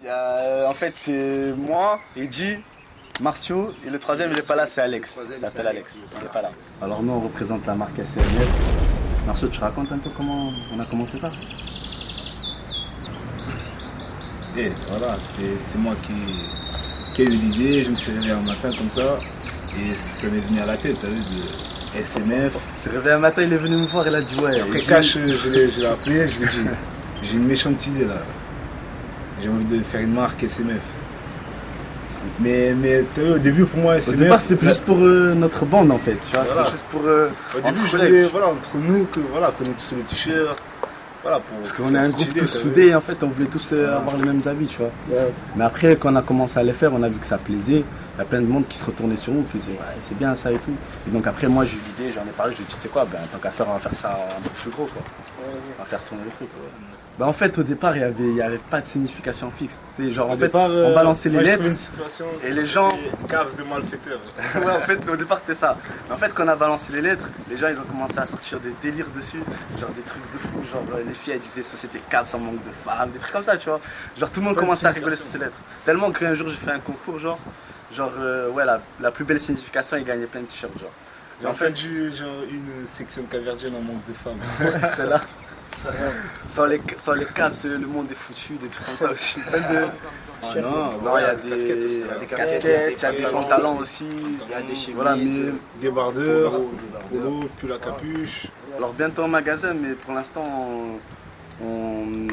En fait, c'est moi, Eddy, Marcio, et le troisième, il n'est pas là, c'est Alex. Il s'appelle Alex, il n'est pas là. Alors nous, on représente la marque SMF. Marcio, tu racontes un peu comment on a commencé ça? Et voilà, c'est moi qui ai eu l'idée, je me suis réveillé un matin comme ça, et ça m'est venu à la tête, t'as vu, de SMF. Il s'est réveillé un matin, il est venu me voir, il a dit ouais. Après Cash, je l'ai appelé, je lui ai dit, j'ai une méchante idée là. J'ai envie de faire une marque SMF. Mais t'as vu, au début pour moi, SMF... Au départ, c'était plus pour notre bande en fait, tu vois, voilà. c'est juste pour... au début, je voulais, voilà, entre nous, qu'on ait tous le t-shirt. Voilà, parce qu'on est un groupe tous soudés, en fait, on voulait tous avoir les mêmes habits, tu vois. Ouais. Mais après, quand on a commencé à les faire, on a vu que ça plaisait. Il y a plein de monde qui se retournait sur nous, qui disaient ouais, c'est bien ça et tout. Et donc après, moi j'ai eu l'idée, j'en ai parlé, je lui ai dit tu sais quoi, tant qu'à faire, on va faire ça un peu plus gros, quoi. On va faire tourner le truc. Ouais. En fait, au départ, il y avait pas de signification fixe. Genre, en fait, on balançait les lettres et les gens... Caves de malfaiteurs. Ouais, en fait, au départ, c'était ça. En fait, quand on a balancé les lettres, les gens, ils ont commencé à sortir des délires dessus. Genre des trucs de fou. Genre, les filles, elles disaient Société Caps en manque de femmes. Des trucs comme ça, tu vois. Genre, tout le monde commençait à rigoler sur ces lettres. Tellement qu'un jour, j'ai fait un concours, genre, ouais, la plus belle signification, ils gagnaient plein de t-shirts, genre. J'ai en fait genre une section caverdienne en manque de femmes. Ouais, c'est là. Sans les caps, le monde est foutu, des trucs comme ça aussi. Non, il y a des casquettes, il y a des pantalons aussi, il y a des chemises, voilà, débardeurs, polo, puis la capuche. Alors bientôt au magasin, mais pour l'instant,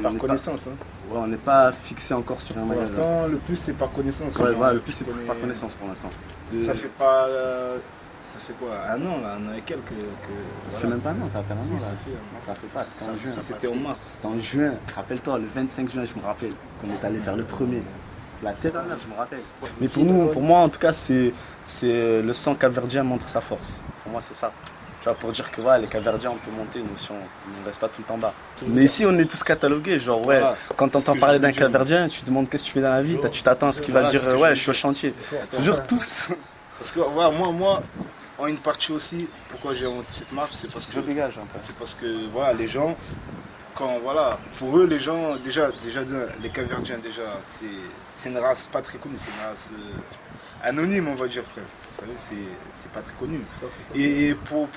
par connaissance. Ouais, on n'est pas fixé encore sur un magasin. Pour l'instant, le plus c'est par connaissance. Ouais, le plus c'est par connaissance pour l'instant. Ça fait pas... Ça fait quoi? Un an là, un an et quelques Ça fait même pas un an, ça va faire un an. Si, là. ça fait. Non, ça fait pas, c'était en juin. Ça c'était en mars. C'était en juin, rappelle-toi, le 25 juin, je me rappelle, qu'on est allé faire le premier. La tête en l'air, je me rappelle. Mais pour moi en tout cas, c'est le sang capverdien montre sa force. Pour moi, c'est ça. Tu vois, pour dire que ouais, les Capverdiens, on peut monter, nous, si on ne reste pas tout le temps bas. Mais ici, on est tous catalogués. Genre, ouais, voilà. Quand tu entends parler d'un Capverdien, tu te demandes qu'est-ce que tu fais dans la vie, tu t'attends à ce qu'il va se dire, ouais, je suis au chantier. Toujours tous. Parce que, voilà, moi, en une partie aussi, pourquoi j'ai inventé cette marque, c'est parce que. Je dégage. C'est parce que, voilà, les gens, voilà, pour eux, les gens, déjà les Capverdiens, déjà, c'est une race pas très connue, c'est une race. Anonyme, on va dire presque. C'est pas très connu. Et pour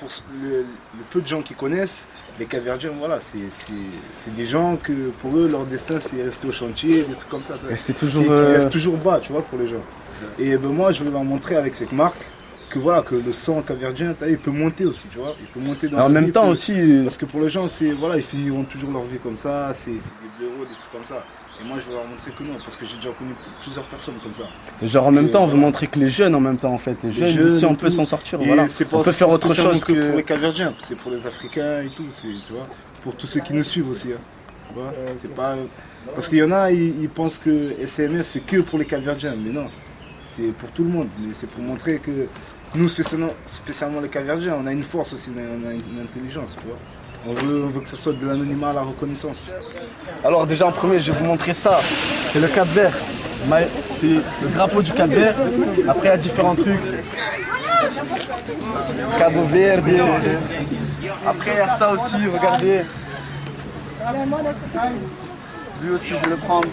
le peu de gens qui connaissent, les Capverdiens, voilà, c'est des gens que pour eux, leur destin c'est rester au chantier, des trucs comme ça. Rester toujours, qui restent toujours bas, tu vois, pour les gens. Et ben, moi, je veux leur montrer avec cette marque que voilà, que le sang capverdien, il peut monter aussi, tu vois. Il peut monter dans en même temps aussi. Parce que pour les gens, voilà, ils finiront toujours leur vie comme ça, c'est des blaireaux, des trucs comme ça. Et moi je veux leur montrer que non, parce que j'ai déjà connu plusieurs personnes comme ça. Genre en même temps, on veut montrer que les jeunes en même temps en fait. Les jeunes ici on peut s'en sortir, voilà. On peut faire autre chose que pour les Capverdiens, c'est pour les Africains et tout, tu vois. Pour tous ceux qui nous suivent aussi. Hein. Tu vois, c'est pas... Parce qu'il y en a, ils pensent que SMF c'est que pour les Capverdiens, mais non. C'est pour tout le monde. C'est pour montrer que nous, spécialement les Capverdiens, on a une force aussi, on a une intelligence, tu vois. On veut que ce soit de l'anonymat à la reconnaissance. Alors déjà en premier, je vais vous montrer ça. C'est le Cap-Vert. C'est le drapeau du Cap-Vert. Après, il y a différents trucs. Cabo Verde. Après, il y a ça aussi, regardez. Lui aussi, je vais le prendre.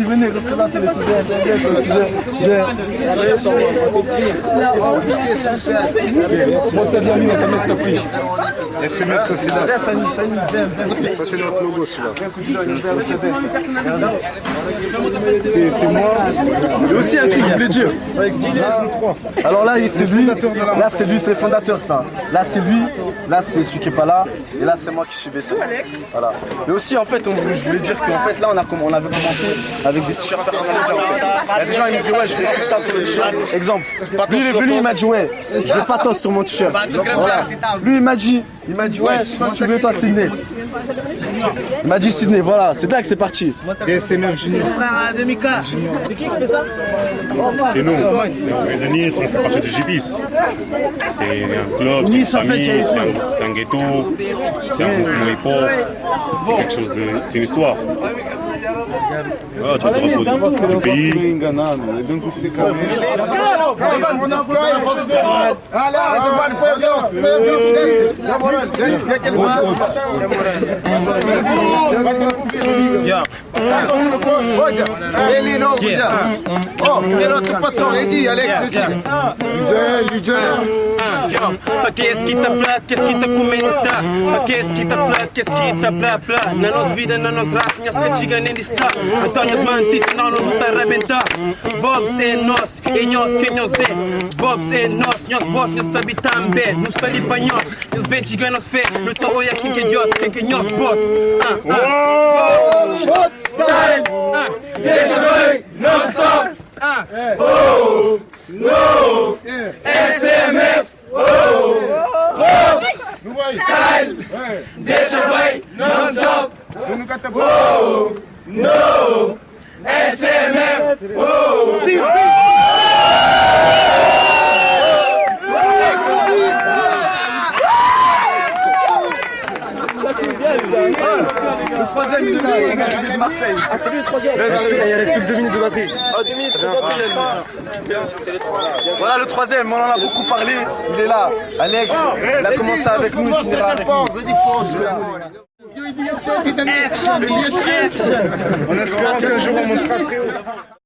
Venez représenter les Moi, c'est bien mis dans ta fiche. SMF Sociedad. Ça, c'est notre logo, celui-là. C'est moi. Il y a aussi un truc que je voulais dire. Alors là, c'est lui. Là, c'est lui, c'est le fondateur, ça. Là, c'est lui. Là, c'est celui qui n'est pas là. Et là, c'est moi qui suis baissé. Voilà. Et aussi, en fait, je voulais dire qu'en fait, là, on avait commencé avec des t-shirts personnalisés. Il y a des gens qui me disaient, ouais, je vais écrire ça sur le t-shirt. Exemple. Lui, il est venu, il m'a dit, ouais, je veux pathos sur mon t-shirt. Voilà. Lui, il m'a dit, ouais, tu veux toi, Sydney. Il m'a dit Sydney, voilà, c'est là que c'est parti. DSMF Junior. C'est qui fait ça? C'est nous. On vient de Nice, on fait partie de Gibis. C'est un club, c'est une famille, c'est un ghetto, c'est un mouvement hip-hop. C'est quelque chose de. C'est une histoire. Ah, tu as le drapeau du pays. Qu'est-ce qui t'a flat, qu'est-ce qui t'a comenta? Qu'est-ce qui t'a flat, qu'est-ce qui t'a bla bla? Na nos vida, na nos raça, nós que chiga nem está. Antônio Mantis, não nos luta arrebentar. Vobs é nós, e nós que nós é. Vobs é nós, boss, nós sabe também. Nos pede para nós, nós bem chiga nos pé. No togo é quem que Deus, quem que nós boss. Style, deixa bem, não stop. Oh, no, SMF. Style, deixa bem, non stop. Oh, no, SMF. Le troisième, il est de Marseille. Ah, c'est lui le troisième. Il reste plus que 2 minutes de batterie. Oh, 2 minutes, c'est les trois. Voilà le troisième, on en a beaucoup parlé. Il est là. Alex, il a commencé avec nous, il finira avec nous. En espérant qu'un jour on montera très haut.